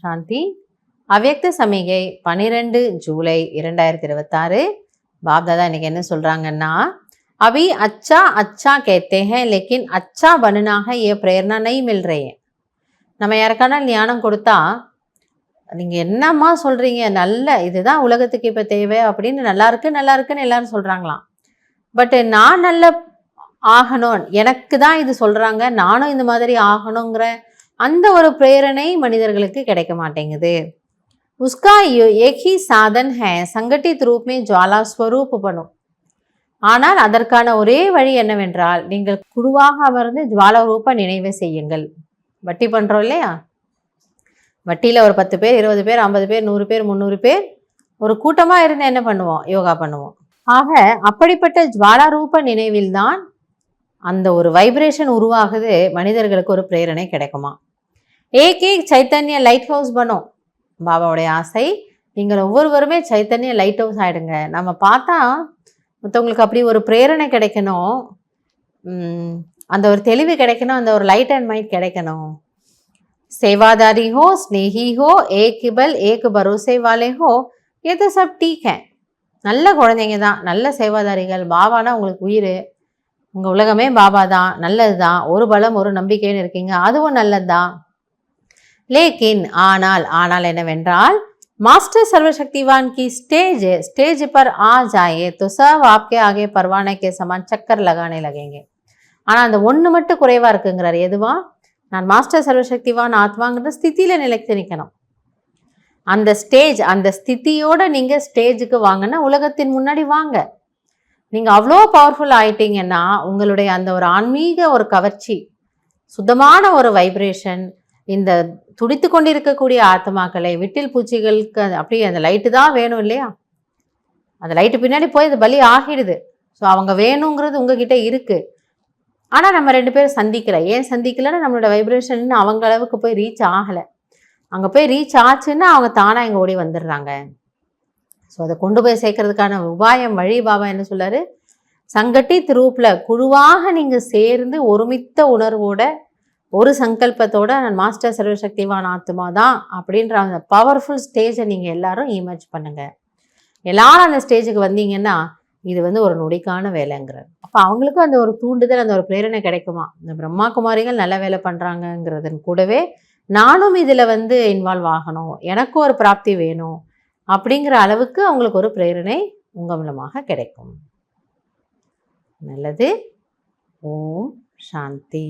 சாந்தி. அவ்யக்த சமிகை 12 ஜூலை 2026. பாப் தாதா இன்னைக்கு என்ன சொல்றாங்கன்னா, अभी अच्छा अच्छा कहते हैं लेकिन अच्छा बनना है ये प्रेरणा नहीं मिल रही है. நம்ம யாருக்கான ஞானம் கொடுத்தா, நீங்கள் என்னம்மா சொல்கிறீங்க, நல்ல இதுதான் உலகத்துக்கு இப்போ தேவை அப்படின்னு நல்லா இருக்குன்னு எல்லாரும் சொல்கிறாங்களாம். பட் நான் நல்ல ஆகணும், எனக்கு தான் இது சொல்கிறாங்க, நானும் இந்த மாதிரி ஆகணுங்கிற அந்த ஒரு பிரேரணை மனிதர்களுக்கு கிடைக்க மாட்டேங்குது. उसका एक ही साधन है संगठित रूप में ज्वाला स्वरूप बनो. ஆனால் அதற்கான ஒரே வழி என்னவென்றால், நீங்கள் குழுவாக அமர்ந்து ஜுவாலா ரூப நினைவை செய்யுங்கள். வட்டி பண்ணுறோம் இல்லையா, வட்டியில் ஒரு 10 பேர் 20 பேர் 50 பேர் 100 பேர் 300 பேர் ஒரு கூட்டமாக இருந்து என்ன பண்ணுவோம், யோகா பண்ணுவோம். ஆக அப்படிப்பட்ட ஜுவாலா ரூப நினைவில் தான் அந்த ஒரு வைப்ரேஷன் உருவாகுது, மனிதர்களுக்கு ஒரு பிரேரணை கிடைக்குமா. ஏகே சைத்தன்ய லைட் ஹவுஸ் பண்ணும். பாபாவுடைய ஆசை, நீங்கள் ஒவ்வொருவருமே சைத்தன்ய லைட் ஹவுஸ் ஆகிடுங்க. நம்ம பார்த்தா மற்றவங்களுக்கு அப்படி ஒரு பிரேரணை கிடைக்கணும், அந்த ஒரு தெளிவு கிடைக்கணும், அந்த ஒரு லைட் அண்ட் மைண்ட் கிடைக்கணும். सेवादारी हो, स्नेही हो, एक बल एक भरोसे वाले हो, ये तो सब ठीक है. நல்ல குழந்தைங்க தான், நல்ல சேவாதாரிகள். பாபானா உங்களுக்கு உயிர், உங்கள் உலகமே பாபா தான், நல்லது தான். ஒரு பலம் ஒரு நம்பிக்கைன்னு இருக்கீங்க, அதுவும் நல்லது தான். லேக்கின் ஆனால் என்னவென்றால், मास्टर सर्वशक्तिवान की स्टेज पर आ जाए तो सब आपके आगे परवाने के समान चक्कर लगाने लगेंगे. ஆனால் அந்த ஒன்று மட்டும் குறைவாக இருக்குங்கிறார். எதுவா? நான் மாஸ்டர் சர்வசக்திவான் ஆத்மாங்கிற ஸ்திதியில் நிலைத்து நிற்கணும். அந்த ஸ்டேஜ், அந்த ஸ்திதியோடு நீங்கள் ஸ்டேஜுக்கு வாங்கன்னா உலகத்தின் முன்னாடி வாங்க. நீங்கள் அவ்வளோ பவர்ஃபுல் ஆகிட்டீங்கன்னா உங்களுடைய அந்த ஒரு ஆன்மீக ஒரு கவர்ச்சி, சுத்தமான ஒரு வைப்ரேஷன், இந்த துடித்து கொண்டிருக்கக்கூடிய ஆத்மாக்களை, விட்டில் பூச்சிகளுக்கு அப்படியே அந்த லைட்டு தான் வேணும் இல்லையா, அந்த லைட்டு பின்னாடி போய் அது பலி ஆகிடுது. ஸோ அவங்க வேணுங்கிறது உங்ககிட்ட இருக்குது. ஆனால் நம்ம 2 பேரும் சந்திக்கலை. ஏன் சந்திக்கலைன்னா, நம்மளோட வைப்ரேஷன் அவங்க அளவுக்கு போய் ரீச் ஆகலை. அங்கே போய் ரீச் ஆச்சுன்னா அவங்க தானாக இங்கே ஓடி வந்துடுறாங்க. ஸோ அதை கொண்டு போய் சேர்க்கறதுக்கான உபாயம், வழி பாபா என்ன சொல்லார், சங்கட்டித் ரூப்பில் குழுவாக நீங்கள் சேர்ந்து ஒருமித்த உணர்வோட ஒரு சங்கல்பத்தோட நான் மாஸ்டர் சர்வசக்திவான் ஆத்மா தான் அப்படின்ற அந்த பவர்ஃபுல் ஸ்டேஜை நீங்கள் எல்லாரும் இமேஜ் பண்ணுங்கள். எல்லாரும் அந்த ஸ்டேஜுக்கு வந்தீங்கன்னா இது ஒரு நொடிக்கான வேலைங்கிறார். அப்போ அவங்களுக்கும் அந்த ஒரு தூண்டுதல், அந்த ஒரு பிரேரணை கிடைக்குமா. இந்த பிரம்மா குமாரிகள் நல்ல வேலை பண்ணுறாங்கங்கிறதன் கூடவே நானும் இதில் இன்வால்வ் ஆகணும், எனக்கும் ஒரு பிராப்தி வேணும் அப்படிங்கிற அளவுக்கு அவங்களுக்கு ஒரு பிரேரணை உங்கள் மூலமாக கிடைக்கும். நல்லது. ஓம் சாந்தி.